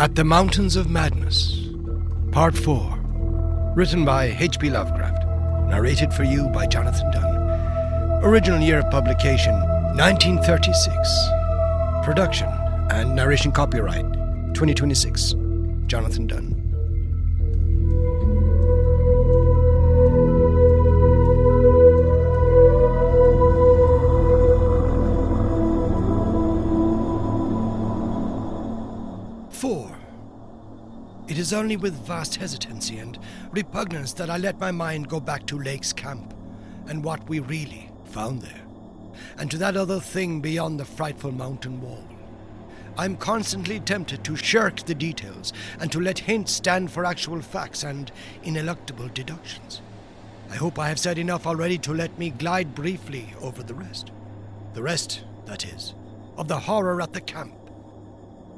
At the Mountains of Madness, Part 4, written by H.P. Lovecraft, narrated for you by Jonathan Dunne. Original year of publication, 1936. Production and narration copyright, 2026, Jonathan Dunne. It is only with vast hesitancy and repugnance that I let my mind go back to Lake's camp and what we really found there, and to that other thing beyond the frightful mountain wall. I'm constantly tempted to shirk the details and to let hints stand for actual facts and ineluctable deductions. I hope I have said enough already to let me glide briefly over the rest. The rest, that is, of the horror at the camp.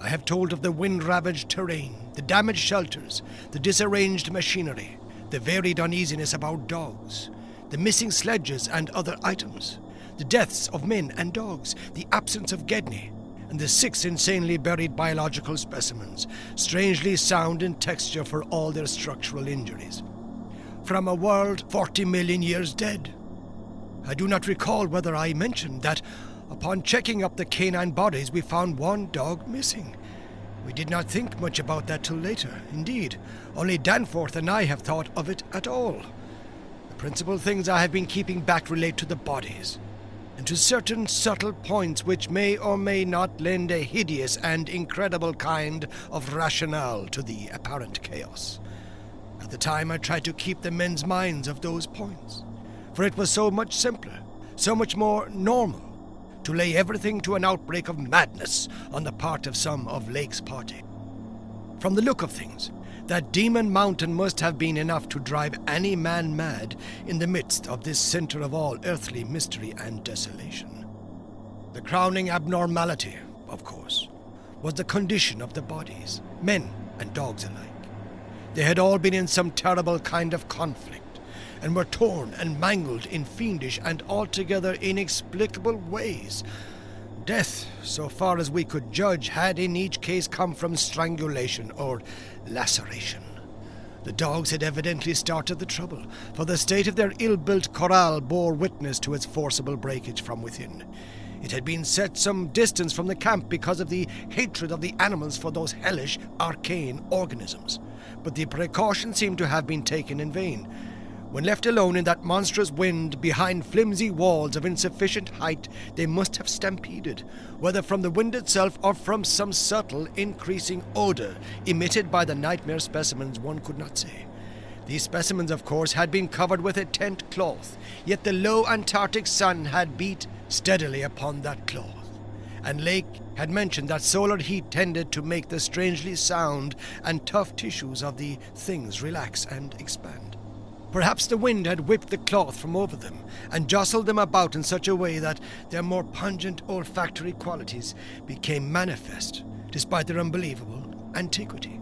I have told of the wind-ravaged terrain, the damaged shelters, the disarranged machinery, the varied uneasiness about dogs, the missing sledges and other items, the deaths of men and dogs, the absence of Gedney, and the 6 insanely buried biological specimens, strangely sound in texture for all their structural injuries. From a world 40 million years dead. I do not recall whether I mentioned that upon checking up the canine bodies, we found one dog missing. We did not think much about that till later. Indeed, only Danforth and I have thought of it at all. The principal things I have been keeping back relate to the bodies, and to certain subtle points which may or may not lend a hideous and incredible kind of rationale to the apparent chaos. At the time, I tried to keep the men's minds of those points, for it was so much simpler, so much more normal, to lay everything to an outbreak of madness on the part of some of Lake's party. From the look of things, that demon mountain must have been enough to drive any man mad in the midst of this center of all earthly mystery and desolation. The crowning abnormality, of course, was the condition of the bodies, men and dogs alike. They had all been in some terrible kind of conflict, and were torn and mangled in fiendish and altogether inexplicable ways. Death, so far as we could judge, had in each case come from strangulation or laceration. The dogs had evidently started the trouble, for the state of their ill-built corral bore witness to its forcible breakage from within. It had been set some distance from the camp because of the hatred of the animals for those hellish, arcane organisms, but the precaution seemed to have been taken in vain. When left alone in that monstrous wind behind flimsy walls of insufficient height, they must have stampeded, whether from the wind itself or from some subtle, increasing odor emitted by the nightmare specimens, one could not say. These specimens, of course, had been covered with a tent cloth, yet the low Antarctic sun had beat steadily upon that cloth, and Lake had mentioned that solar heat tended to make the strangely sound and tough tissues of the things relax and expand. Perhaps the wind had whipped the cloth from over them and jostled them about in such a way that their more pungent olfactory qualities became manifest, despite their unbelievable antiquity.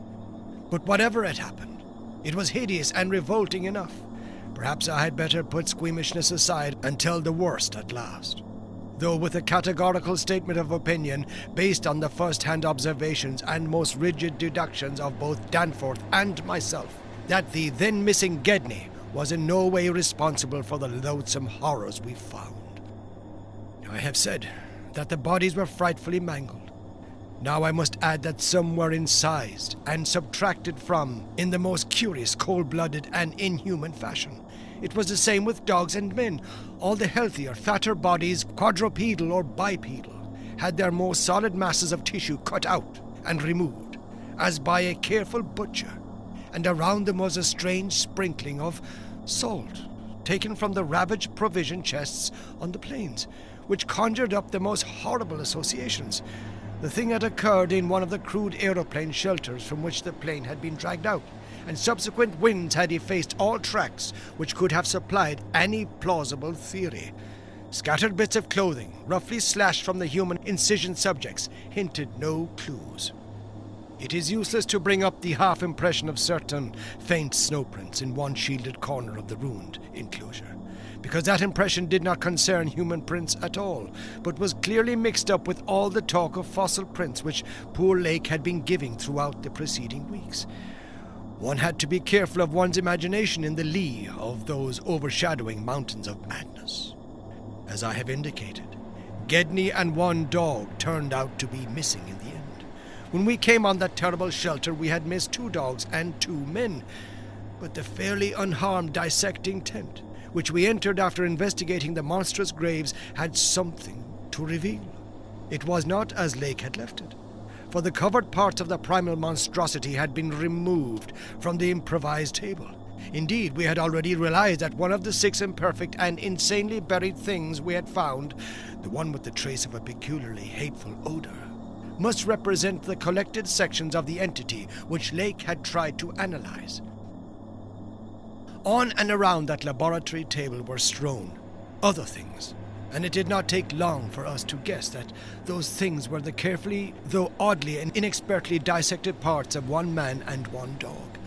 But whatever had happened, it was hideous and revolting enough. Perhaps I had better put squeamishness aside and tell the worst at last, though with a categorical statement of opinion based on the first-hand observations and most rigid deductions of both Danforth and myself, that the then missing Gedney was in no way responsible for the loathsome horrors we found. I have said that the bodies were frightfully mangled. Now I must add that some were incised and subtracted from in the most curious, cold-blooded and inhuman fashion. It was the same with dogs and men. All the healthier, fatter bodies, quadrupedal or bipedal, had their more solid masses of tissue cut out and removed, as by a careful butcher, and around them was a strange sprinkling of salt, taken from the ravaged provision chests on the plains, which conjured up the most horrible associations. The thing had occurred in one of the crude aeroplane shelters from which the plane had been dragged out, and subsequent winds had effaced all tracks which could have supplied any plausible theory. Scattered bits of clothing, roughly slashed from the human incision subjects, hinted no clues. It is useless to bring up the half-impression of certain faint snowprints in one shielded corner of the ruined enclosure, because that impression did not concern human prints at all, but was clearly mixed up with all the talk of fossil prints which poor Lake had been giving throughout the preceding weeks. One had to be careful of one's imagination in the lee of those overshadowing mountains of madness. As I have indicated, Gedney and one dog turned out to be missing in the end. When we came on that terrible shelter, we had missed 2 dogs and 2 men, but the fairly unharmed dissecting tent, which we entered after investigating the monstrous graves, had something to reveal. It was not as Lake had left it, for the covered parts of the primal monstrosity had been removed from the improvised table. Indeed, we had already realized that one of the 6 imperfect and insanely buried things we had found, the one with the trace of a peculiarly hateful odor, must represent the collected sections of the entity which Lake had tried to analyze. On and around that laboratory table were strewn other things, and it did not take long for us to guess that those things were the carefully, though oddly and inexpertly dissected parts of 1 man and 1 dog.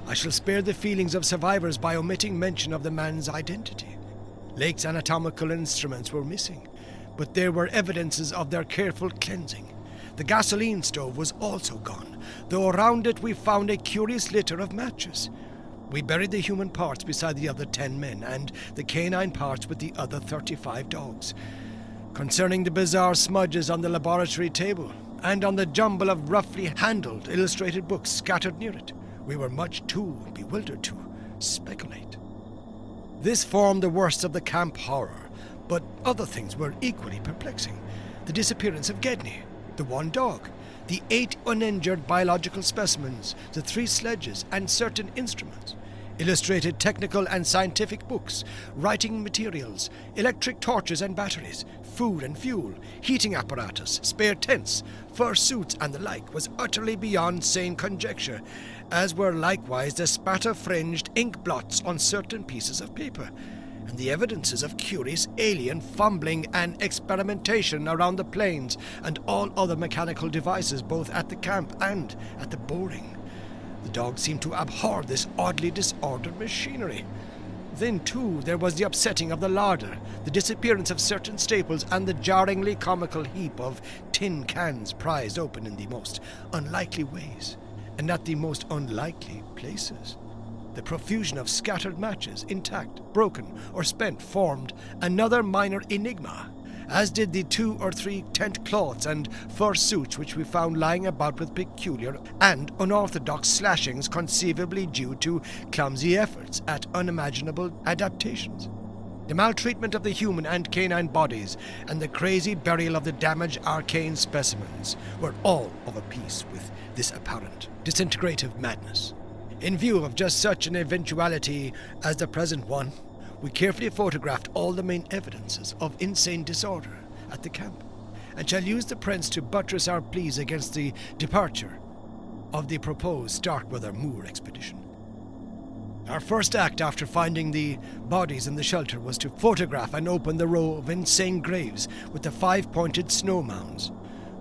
I shall spare the feelings of survivors by omitting mention of the man's identity. Lake's anatomical instruments were missing, but there were evidences of their careful cleansing. The gasoline stove was also gone, though around it we found a curious litter of matches. We buried the human parts beside the other 10 men, and the canine parts with the other 35 dogs. Concerning the bizarre smudges on the laboratory table, and on the jumble of roughly handled illustrated books scattered near it, we were much too bewildered to speculate. This formed the worst of the camp horror, but other things were equally perplexing. The disappearance of Gedney, the 1 dog, the 8 uninjured biological specimens, the 3 sledges, and certain instruments, illustrated technical and scientific books, writing materials, electric torches and batteries, food and fuel, heating apparatus, spare tents, fur suits, and the like, was utterly beyond sane conjecture, as were likewise the spatter-fringed ink blots on certain pieces of paper, and the evidences of curious alien fumbling and experimentation around the planes and all other mechanical devices both at the camp and at the boring. The dogs seemed to abhor this oddly disordered machinery. Then, too, there was the upsetting of the larder, the disappearance of certain staples, and the jarringly comical heap of tin cans prized open in the most unlikely ways, and at the most unlikely places. The profusion of scattered matches, intact, broken, or spent, formed another minor enigma, as did the 2 or 3 tent cloths and fur suits which we found lying about with peculiar and unorthodox slashings, conceivably due to clumsy efforts at unimaginable adaptations. The maltreatment of the human and canine bodies and the crazy burial of the damaged arcane specimens were all of a piece with this apparent disintegrative madness. In view of just such an eventuality as the present one, we carefully photographed all the main evidences of insane disorder at the camp, and shall use the prints to buttress our pleas against the departure of the proposed Starkweather Moor expedition. Our first act after finding the bodies in the shelter was to photograph and open the row of insane graves with the 5-pointed snow mounds.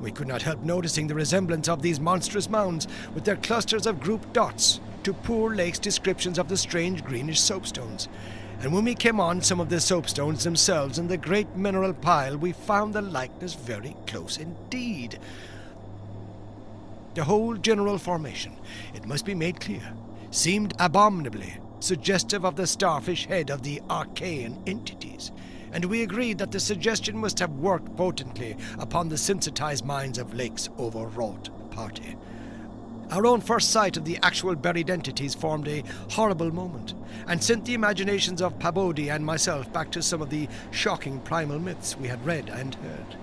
We could not help noticing the resemblance of these monstrous mounds with their clusters of grouped dots to poor Lake's descriptions of the strange greenish soapstones. And when we came on some of the soapstones themselves in the great mineral pile, we found the likeness very close indeed. The whole general formation, it must be made clear, seemed abominably suggestive of the starfish head of the archaean entities, and we agreed that the suggestion must have worked potently upon the sensitized minds of Lake's overwrought party. Our own first sight of the actual buried entities formed a horrible moment, and sent the imaginations of Pabodie and myself back to some of the shocking primal myths we had read and heard.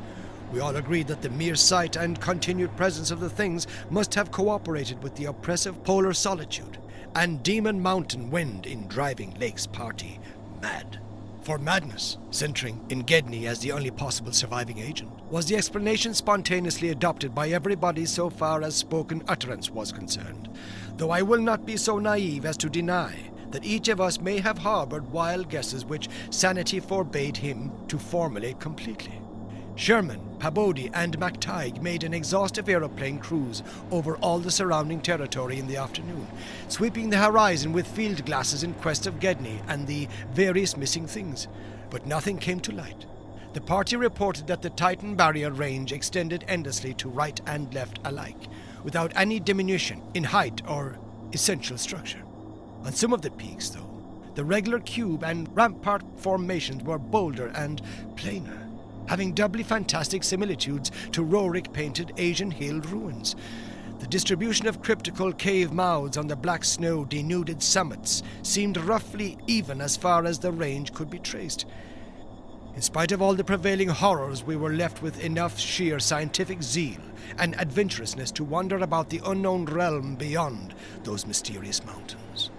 We all agreed that the mere sight and continued presence of the things must have cooperated with the oppressive polar solitude and demon mountain wind in driving Lake's party mad. For madness, centering in Gedney as the only possible surviving agent, was the explanation spontaneously adopted by everybody so far as spoken utterance was concerned, though I will not be so naive as to deny that each of us may have harbored wild guesses which sanity forbade him to formulate completely. Sherman, Pabodie, and MacTighe made an exhaustive aeroplane cruise over all the surrounding territory in the afternoon, sweeping the horizon with field glasses in quest of Gedney and the various missing things. But nothing came to light. The party reported that the Titan barrier range extended endlessly to right and left alike, without any diminution in height or essential structure. On some of the peaks, though, the regular cube and rampart formations were bolder and plainer, having doubly fantastic similitudes to Rorik-painted Asian-hilled ruins. The distribution of cryptical cave mouths on the black snow-denuded summits seemed roughly even as far as the range could be traced. In spite of all the prevailing horrors, we were left with enough sheer scientific zeal and adventurousness to wander about the unknown realm beyond those mysterious mountains.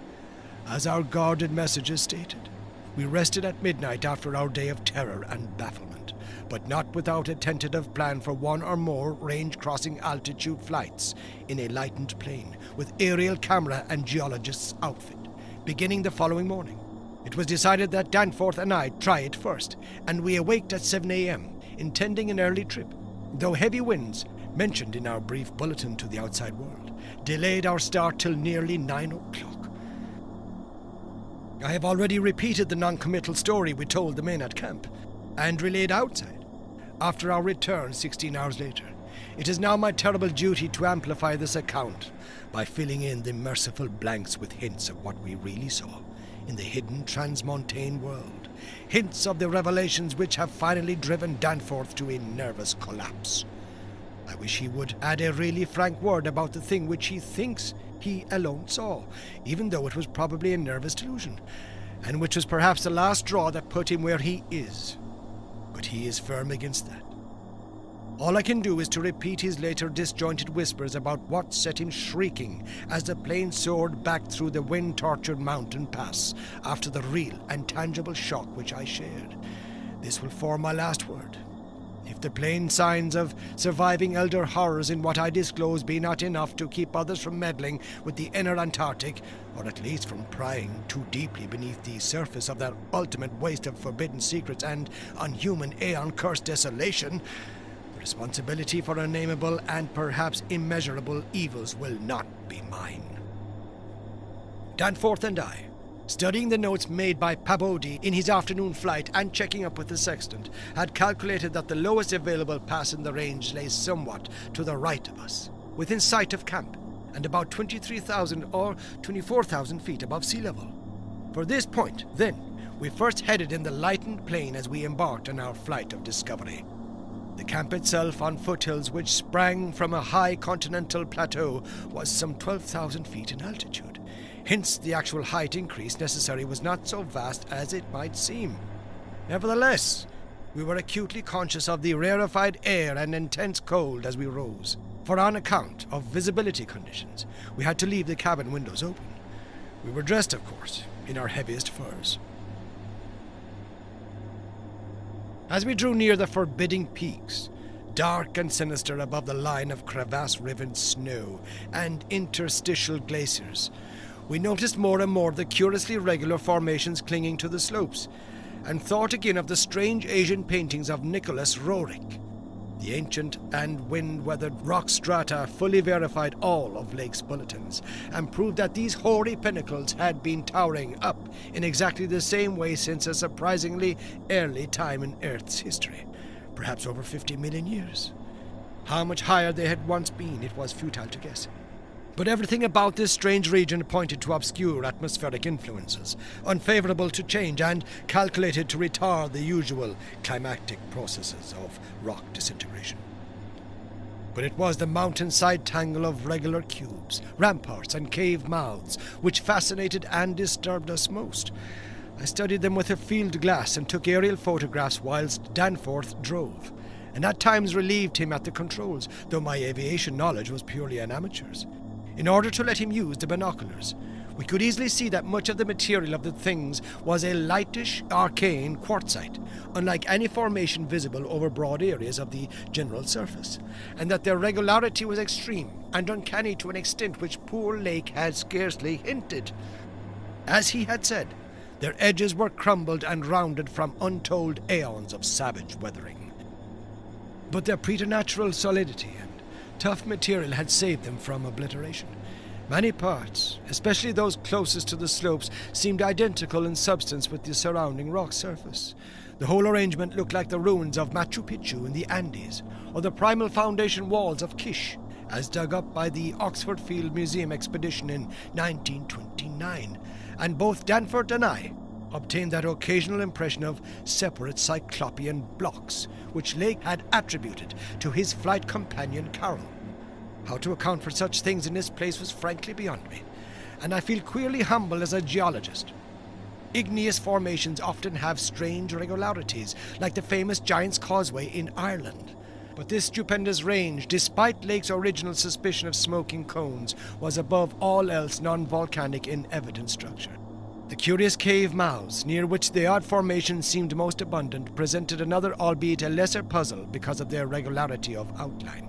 As our guarded messages stated, we rested at midnight after our day of terror and bafflement, but not without a tentative plan for one or more range-crossing altitude flights in a lightened plane, with aerial camera and geologist's outfit, beginning the following morning. It was decided that Danforth and I try it first, and we awaked at 7 a.m., intending an early trip, though heavy winds, mentioned in our brief bulletin to the outside world, delayed our start till nearly 9 o'clock. I have already repeated the non-committal story we told the men at camp, and relayed outside, after our return 16 hours later. It is now my terrible duty to amplify this account by filling in the merciful blanks with hints of what we really saw in the hidden transmontane world, hints of the revelations which have finally driven Danforth to a nervous collapse. I wish he would add a really frank word about the thing which he thinks he alone saw, even though it was probably a nervous delusion, and which was perhaps the last straw that put him where he is. But he is firm against that. All I can do is to repeat his later disjointed whispers about what set him shrieking as the plane soared back through the wind-tortured mountain pass after the real and tangible shock which I shared. This will form my last word. If the plain signs of surviving elder horrors in what I disclose be not enough to keep others from meddling with the inner Antarctic, or at least from prying too deeply beneath the surface of that ultimate waste of forbidden secrets and unhuman aeon-cursed desolation, the responsibility for unnameable and perhaps immeasurable evils will not be mine. Danforth and I, studying the notes made by Pabodie in his afternoon flight and checking up with the sextant, had calculated that the lowest available pass in the range lay somewhat to the right of us, within sight of camp, and about 23,000 or 24,000 feet above sea level. For this point, then, we first headed in the lightened plane as we embarked on our flight of discovery. The camp itself, on foothills which sprang from a high continental plateau, was some 12,000 feet in altitude. Hence, the actual height increase necessary was not so vast as it might seem. Nevertheless, we were acutely conscious of the rarefied air and intense cold as we rose, for on account of visibility conditions, we had to leave the cabin windows open. We were dressed, of course, in our heaviest furs. As we drew near the forbidding peaks, dark and sinister above the line of crevasse-riven snow and interstitial glaciers, we noticed more and more the curiously regular formations clinging to the slopes, and thought again of the strange Asian paintings of Nicholas Roerich. The ancient and wind-weathered rock strata fully verified all of Lake's bulletins, and proved that these hoary pinnacles had been towering up in exactly the same way since a surprisingly early time in Earth's history, perhaps over 50 million years. How much higher they had once been, it was futile to guess. But everything about this strange region pointed to obscure atmospheric influences, unfavorable to change and calculated to retard the usual climactic processes of rock disintegration. But it was the mountainside tangle of regular cubes, ramparts, and cave mouths which fascinated and disturbed us most. I studied them with a field glass and took aerial photographs whilst Danforth drove, and at times relieved him at the controls, though my aviation knowledge was purely an amateur's. In order to let him use the binoculars, we could easily see that much of the material of the things was a lightish, arcane quartzite, unlike any formation visible over broad areas of the general surface, and that their regularity was extreme and uncanny to an extent which poor Lake had scarcely hinted. As he had said, their edges were crumbled and rounded from untold aeons of savage weathering. but their preternatural solidity and tough material had saved them from obliteration. Many parts, especially those closest to the slopes, seemed identical in substance with the surrounding rock surface. The whole arrangement looked like the ruins of Machu Picchu in the Andes, or the primal foundation walls of Kish, as dug up by the Oxford Field Museum expedition in 1929, and both Danforth and I obtained that occasional impression of separate cyclopean blocks, which Lake had attributed to his flight companion Carol. How to account for such things in this place was frankly beyond me, and I feel queerly humble as a geologist. Igneous formations often have strange irregularities, like the famous Giant's Causeway in Ireland. But this stupendous range, despite Lake's original suspicion of smoking cones, was above all else non-volcanic in evident structure. The curious cave mouths, near which the odd formations seemed most abundant, presented another, albeit a lesser puzzle because of their regularity of outline.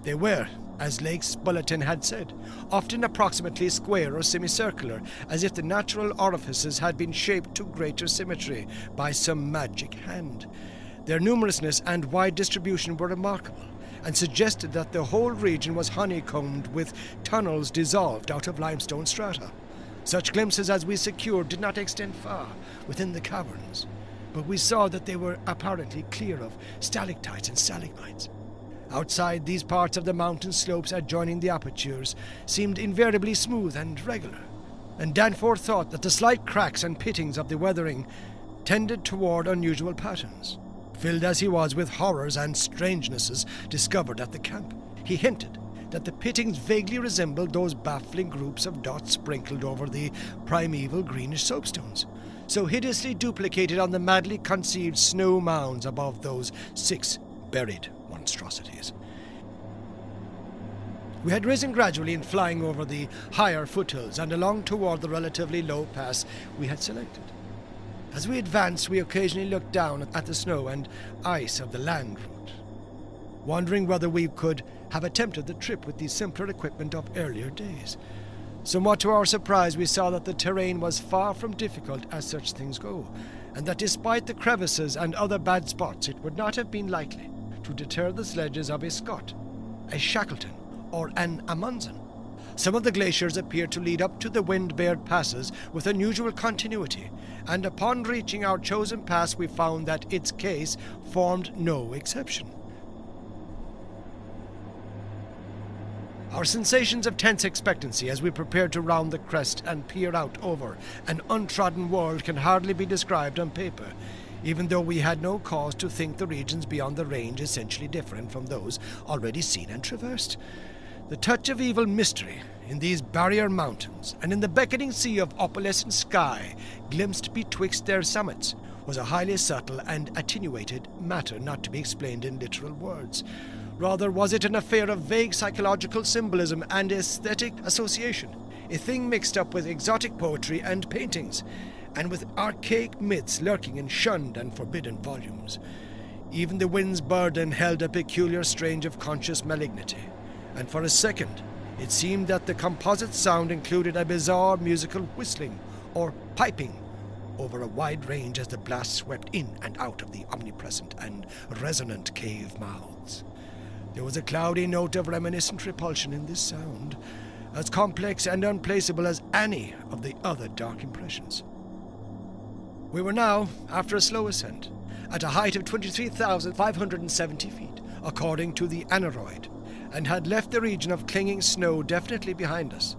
They were, as Lake's bulletin had said, often approximately square or semicircular, as if the natural orifices had been shaped to greater symmetry by some magic hand. Their numerousness and wide distribution were remarkable, and suggested that the whole region was honeycombed with tunnels dissolved out of limestone strata. Such glimpses as we secured did not extend far within the caverns, but we saw that they were apparently clear of stalactites and stalagmites. Outside, these parts of the mountain slopes adjoining the apertures seemed invariably smooth and regular, and Danforth thought that the slight cracks and pittings of the weathering tended toward unusual patterns. Filled as he was with horrors and strangenesses discovered at the camp, he hinted that the pittings vaguely resembled those baffling groups of dots sprinkled over the primeval greenish soapstones, so hideously duplicated on the madly conceived snow mounds above those 6 buried monstrosities. We had risen gradually in flying over the higher foothills and along toward the relatively low pass we had selected. As we advanced, we occasionally looked down at the snow and ice of the land route, wondering whether we could have attempted the trip with the simpler equipment of earlier days. Somewhat to our surprise, we saw that the terrain was far from difficult as such things go, and that despite the crevices and other bad spots, it would not have been likely to deter the sledges of a Scot, a Shackleton, or an Amundsen. Some of the glaciers appeared to lead up to the wind-bared passes with unusual continuity, and upon reaching our chosen pass we found that its case formed no exception. Our sensations of tense expectancy as we prepared to round the crest and peer out over an untrodden world can hardly be described on paper, even though we had no cause to think the regions beyond the range essentially different from those already seen and traversed. The touch of evil mystery in these barrier mountains and in the beckoning sea of opalescent sky glimpsed betwixt their summits was a highly subtle and attenuated matter not to be explained in literal words. Rather was it an affair of vague psychological symbolism and aesthetic association, a thing mixed up with exotic poetry and paintings, and with archaic myths lurking in shunned and forbidden volumes. Even the wind's burden held a peculiar strange of conscious malignity, and for a second it seemed that the composite sound included a bizarre musical whistling or piping over a wide range as the blast swept in and out of the omnipresent and resonant cave mouths. There was a cloudy note of reminiscent repulsion in this sound, as complex and unplaceable as any of the other dark impressions. We were now, after a slow ascent, at a height of 23,570 feet, according to the aneroid, and had left the region of clinging snow definitely behind us.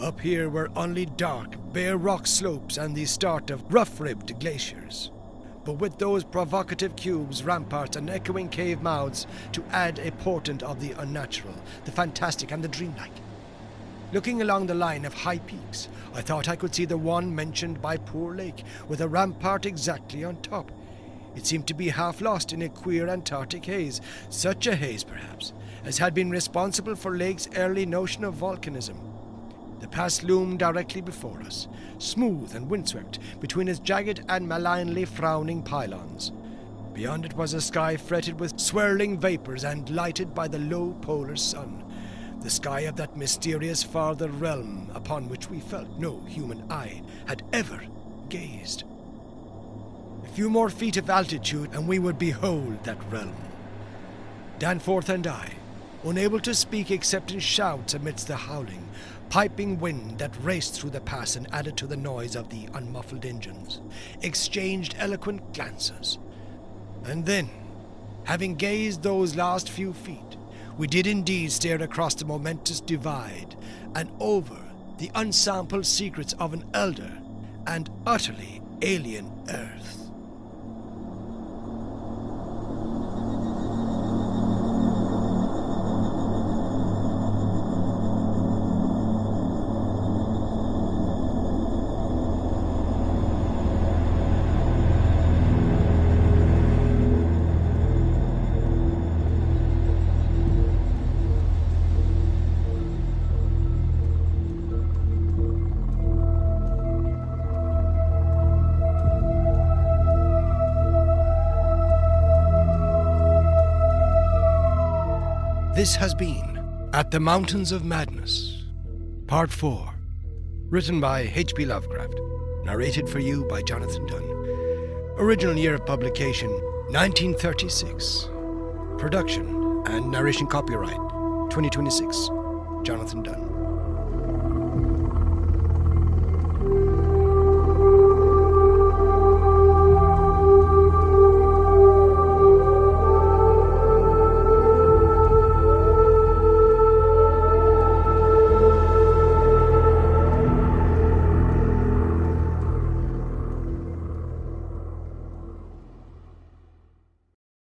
Up here were only dark, bare rock slopes and the start of rough-ribbed glaciers, but with those provocative cubes, ramparts, and echoing cave mouths to add a portent of the unnatural, the fantastic, and the dreamlike. Looking along the line of high peaks, I thought I could see the one mentioned by poor Lake, with a rampart exactly on top. It seemed to be half lost in a queer Antarctic haze, such a haze, perhaps, as had been responsible for Lake's early notion of volcanism. The pass loomed directly before us, smooth and windswept between its jagged and malignly frowning pylons. Beyond it was a sky fretted with swirling vapors and lighted by the low polar sun, the sky of that mysterious farther realm upon which we felt no human eye had ever gazed. A few more feet of altitude and we would behold that realm. Danforth and I, unable to speak except in shouts amidst the howling, piping wind that raced through the pass and added to the noise of the unmuffled engines, exchanged eloquent glances. And then, having gazed those last few feet, we did indeed stare across the momentous divide and over the unsampled secrets of an elder and utterly alien Earth. This has been At the Mountains of Madness, Part 4, written by H.P. Lovecraft, narrated for you by Jonathan Dunne. Original year of publication, 1936. Production and narration copyright, 2026, Jonathan Dunne.